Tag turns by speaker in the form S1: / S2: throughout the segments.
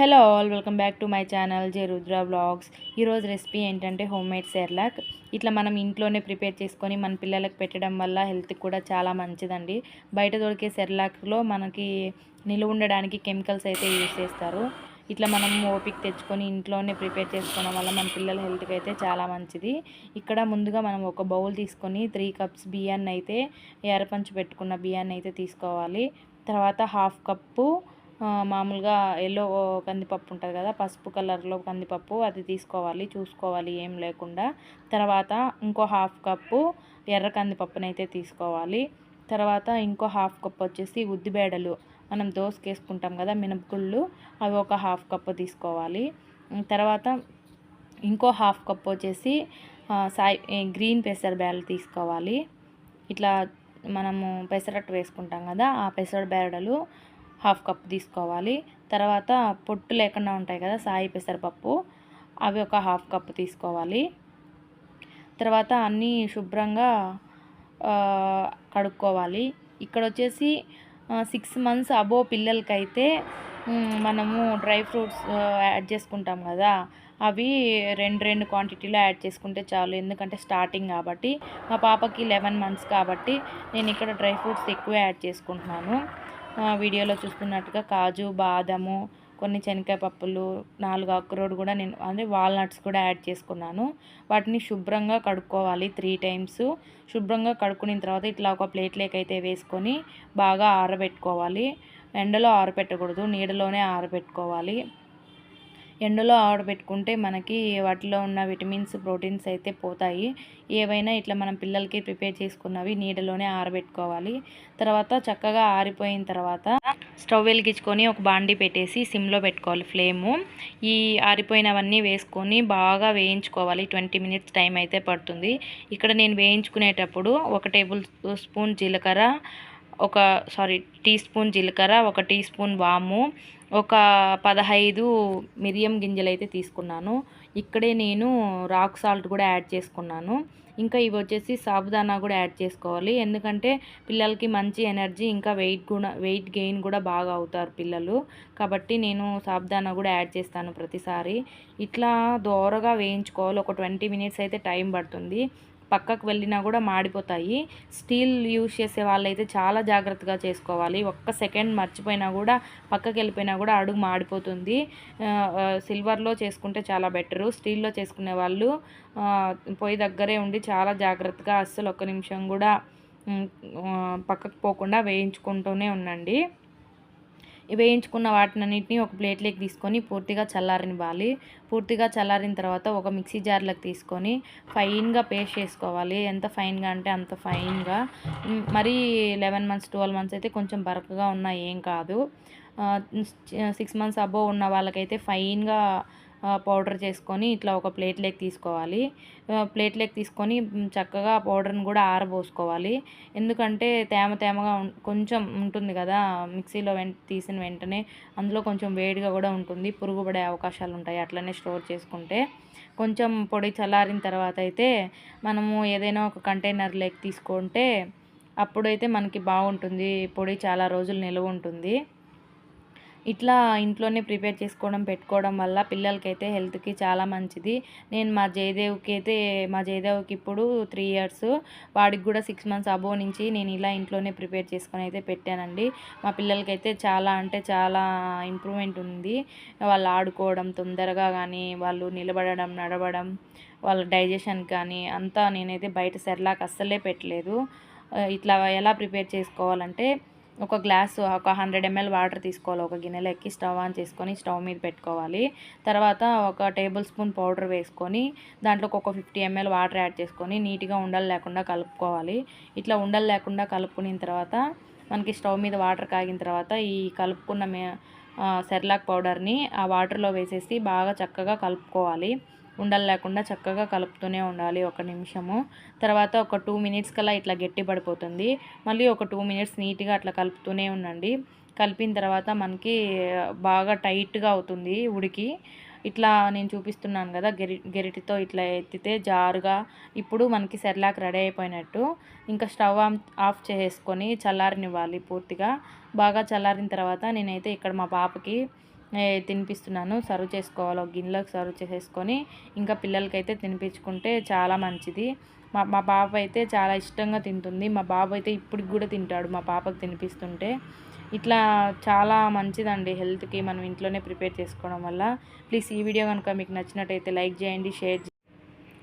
S1: Hello all, welcome back to my channel J Rudra blogs. ఈరోజు recipe ఏంటంటే home made Cerelac. ఇట్లా మనం ఇంట్లోనే ప్రిపేర్ చేసుకొని మన పిల్లలకు పెట్టడం వల్ల హెల్త్కి కూడా చాలా మంచిదండి. బయట దొరికే సెర్లాక్లో మనకి నిలువ ఉండడానికి కెమికల్స్ అయితే యూజ్ చేస్తారు. ఇట్లా మనం ఓపిక తెచ్చుకొని ఇంట్లోనే ప్రిపేర్ చేసుకోవడం వల్ల మన పిల్లల హెల్త్కి అయితే చాలా మంచిది. ఇక్కడ ముందుగా మనం ఒక బౌల్ తీసుకొని 3 కప్స్ బియ్యాన్ని అయితే ఎర్రపంచి పెట్టుకున్న బియ్యాన్ని అయితే తీసుకోవాలి. తర్వాత హాఫ్ కప్పు మామూలుగా ఎల్లో కందిపప్పు ఉంటుంది కదా, పసుపు కలర్లో కందిపప్పు, అది తీసుకోవాలి, చూసుకోవాలి ఏం లేకుండా. తర్వాత ఇంకో హాఫ్ కప్పు ఎర్ర కందిపప్పునైతే తీసుకోవాలి. తర్వాత ఇంకో హాఫ్ కప్ వచ్చేసి ఉద్దిబేడలు, మనం దోసకి వేసుకుంటాం కదా మినపగుళ్ళు, అవి ఒక హాఫ్ కప్పు తీసుకోవాలి. తర్వాత ఇంకో హాఫ్ కప్ వచ్చేసి గ్రీన్ పెసర బ్యాళ్ళు తీసుకోవాలి. ఇట్లా మనము పెసరట్టు వేసుకుంటాం కదా, ఆ పెసర బేడలు హాఫ్ కప్ తీసుకోవాలి. తర్వాత పొట్టు లేకుండా ఉంటాయి కదా సాయి పెసరపప్పు, అవి ఒక హాఫ్ కప్ తీసుకోవాలి. తర్వాత అన్నీ శుభ్రంగా కడుక్కోవాలి. ఇక్కడ వచ్చేసి 6 months అబోవ్ పిల్లలకైతే మనము డ్రై ఫ్రూట్స్ యాడ్ చేసుకుంటాం కదా, అవి రెండు క్వాంటిటీలో యాడ్ చేసుకుంటే చాలు. ఎందుకంటే స్టార్టింగ్ కాబట్టి, మా పాపకి 11 months కాబట్టి నేను ఇక్కడ డ్రై ఫ్రూట్స్ ఎక్కువ యాడ్ చేసుకుంటున్నాను. వీడియోలో చూస్తున్నట్టుగా కాజు, బాదము, కొన్ని శనగకాయ పప్పులు, 4 అక్రోడ్ కూడా నేను అంటే వాల్నట్స్ కూడా యాడ్ చేసుకున్నాను. వాటిని శుభ్రంగా కడుక్కోవాలి 3 times. శుభ్రంగా కడుక్కున్న తర్వాత ఇట్లా ఒక ప్లేట్లోకి అయితే వేసుకొని బాగా ఆరబెట్టుకోవాలి. ఎండలో ఆరబెట్టకూడదు, నీడలోనే ఆరబెట్టుకోవాలి. ఎండలో ఆరబెట్టుకుంటే మనకి వాటిలో ఉన్న విటమిన్స్, ప్రోటీన్స్ అయితే పోతాయి. ఏవైనా ఇట్లా మనం పిల్లలకి ప్రిపేర్ చేసుకున్నవి నీడలోనే ఆరబెట్టుకోవాలి. తర్వాత చక్కగా ఆరిపోయిన తర్వాత స్టవ్ వెలిగించుకొని ఒక బాండీ పెట్టేసి సిమ్లో పెట్టుకోవాలి ఫ్లేము. ఈ ఆరిపోయినవన్నీ వేసుకొని బాగా వేయించుకోవాలి. 20 minutes టైం అయితే పడుతుంది. ఇక్కడ నేను వేయించుకునేటప్పుడు 1 tablespoon జీలకర్ర, టీ స్పూన్ జీలకర్ర, 1 teaspoon వాము, ఒక 15 మిరియం గింజలు అయితే తీసుకున్నాను. ఇక్కడే నేను రాక్ సాల్ట్ కూడా యాడ్ చేసుకున్నాను. ఇంకా ఇవి వచ్చేసి సాబుదానా కూడా యాడ్ చేసుకోవాలి. ఎందుకంటే పిల్లలకి మంచి ఎనర్జీ, ఇంకా వెయిట్ గెయిన్ కూడా బాగా అవుతారు పిల్లలు. కాబట్టి నేను సాబుదానా కూడా యాడ్ చేస్తాను ప్రతిసారి. ఇట్లా దోరగా వేయించుకోవాలి. ఒక 20 minutes అయితే టైం పడుతుంది. పక్కకు వెళ్ళినా కూడా మాడిపోతాయి. స్టీల్ యూజ్ చేసే వాళ్ళైతే చాలా జాగ్రత్తగా చేసుకోవాలి. ఒక్క సెకండ్ మర్చిపోయినా కూడా, పక్కకి వెళ్ళిపోయినా కూడా అడుగు మాడిపోతుంది. సిల్వర్లో చేసుకుంటే చాలా బెటరు. స్టీల్లో చేసుకునే వాళ్ళు పొయ్యి దగ్గరే ఉండి చాలా జాగ్రత్తగా, అస్సలు ఒక్క నిమిషం కూడా పక్కకు పోకుండా వేయించుకుంటూనే ఉండండి. వేయించుకున్న వాటినన్నింటినీ ఒక ప్లేట్లోకి తీసుకొని పూర్తిగా చల్లారనివ్వాలి. పూర్తిగా చల్లారిన తర్వాత ఒక మిక్సీ జార్లోకి తీసుకొని ఫైన్గా పేస్ట్ చేసుకోవాలి. ఎంత ఫైన్గా అంటే అంత ఫైన్గా. మరీ 11 months 12 months అయితే కొంచెం బరకగా ఉన్నా ఏం కాదు. 6 months అబోవ్ ఉన్న వాళ్ళకైతే ఫైన్గా పౌడర్ చేసుకొని ఇట్లా ఒక ప్లేట్లోకి తీసుకోవాలి. ప్లేట్లోకి తీసుకొని చక్కగా పౌడర్ని కూడా ఆరబోసుకోవాలి. ఎందుకంటే తేమగా కొంచెం ఉంటుంది కదా, మిక్సీలో తీసిన వెంటనే అందులో కొంచెం వేడిగా కూడా ఉంటుంది, పురుగు పడే అవకాశాలు ఉంటాయి అట్లనే స్టోర్ చేసుకుంటే. కొంచెం పొడి చల్లారిన తర్వాత అయితే మనము ఏదైనా ఒక కంటైనర్లోకి తీసుకుంటే అప్పుడైతే మనకి బాగుంటుంది, పొడి చాలా రోజులు నిలువ ఉంటుంది. ఇట్లా ఇంట్లోనే ప్రిపేర్ చేసుకోవడం, పెట్టుకోవడం వల్ల పిల్లలకైతే హెల్త్కి చాలా మంచిది. నేను మా జయదేవ్కి ఇప్పుడు 3 years, వాడికి కూడా 6 months అబోవ్ నుంచి నేను ఇలా ఇంట్లోనే ప్రిపేర్ చేసుకొని అయితే పెట్టానండి. మా పిల్లలకైతే చాలా అంటే చాలా ఇంప్రూవ్మెంట్ ఉంది. వాళ్ళు ఆడుకోవడం తొందరగా కానీ, వాళ్ళు నిలబడడం, నడవడం, వాళ్ళ డైజెషన్ కానీ అంతా నేనైతే బయట సెర్లాక్ అస్సలే పెట్టలేదు. ఇట్లా ఎలా ప్రిపేర్ చేసుకోవాలంటే, ఒక గ్లాసు ఒక 100 ml వాటర్ తీసుకోవాలి. ఒక గిన్నెలోకి స్టవ్ ఆన్ చేసుకొని స్టవ్ మీద పెట్టుకోవాలి. తర్వాత ఒక tablespoon పౌడర్ వేసుకొని దాంట్లోకి ఒక 50 ml వాటర్ యాడ్ చేసుకొని నీట్గా ఉండలు లేకుండా కలుపుకోవాలి. ఇట్లా ఉండలు లేకుండా కలుపుకున్న తర్వాత మనకి స్టవ్ మీద వాటర్ కాగిన తర్వాత ఈ కలుపుకున్న సెర్లాక్ పౌడర్ని ఆ వాటర్లో వేసేసి బాగా చక్కగా కలుపుకోవాలి. ఉండలు లేకుండా చక్కగా కలుపుతూనే ఉండాలి 1 నిమిషము. తర్వాత ఒక 2 minutes కల్లా ఇట్లా గట్టి పడిపోతుంది. మళ్ళీ ఒక 2 minutes నీట్గా అట్లా కలుపుతూనే ఉండండి. కలిపిన తర్వాత మనకి బాగా టైట్గా అవుతుంది ఉడికి. ఇట్లా నేను చూపిస్తున్నాను కదా, గెరిటితో ఇట్లా ఎత్తితే జారుగా, ఇప్పుడు మనకి సెర్లాక్ రెడీ అయిపోయినట్టు. ఇంకా స్టవ్ ఆఫ్ చేసుకొని చల్లారనివ్వాలి పూర్తిగా. బాగా చల్లారిన తర్వాత నేనైతే ఇక్కడ మా పాపకి తినిపిస్తున్నాను. సర్వ్ చేసుకోవాలి, ఒక గిన్నెలోకి సర్వ్ చేసేసుకొని ఇంకా పిల్లలకైతే తినిపించుకుంటే చాలా మంచిది. మా పాప అయితే చాలా ఇష్టంగా తింటుంది. మా బాబు అయితే ఇప్పటికి కూడా తింటాడు మా పాపకు తినిపిస్తుంటే. ఇట్లా చాలా మంచిదండి హెల్త్కి మనం ఇంట్లోనే ప్రిపేర్ చేసుకోవడం వల్ల. ప్లీజ్ ఈ వీడియో కనుక మీకు నచ్చినట్టయితే లైక్ చేయండి, షేర్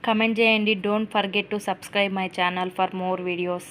S1: కమెంట్ చేయండి. Don't forget to subscribe my channel for more videos.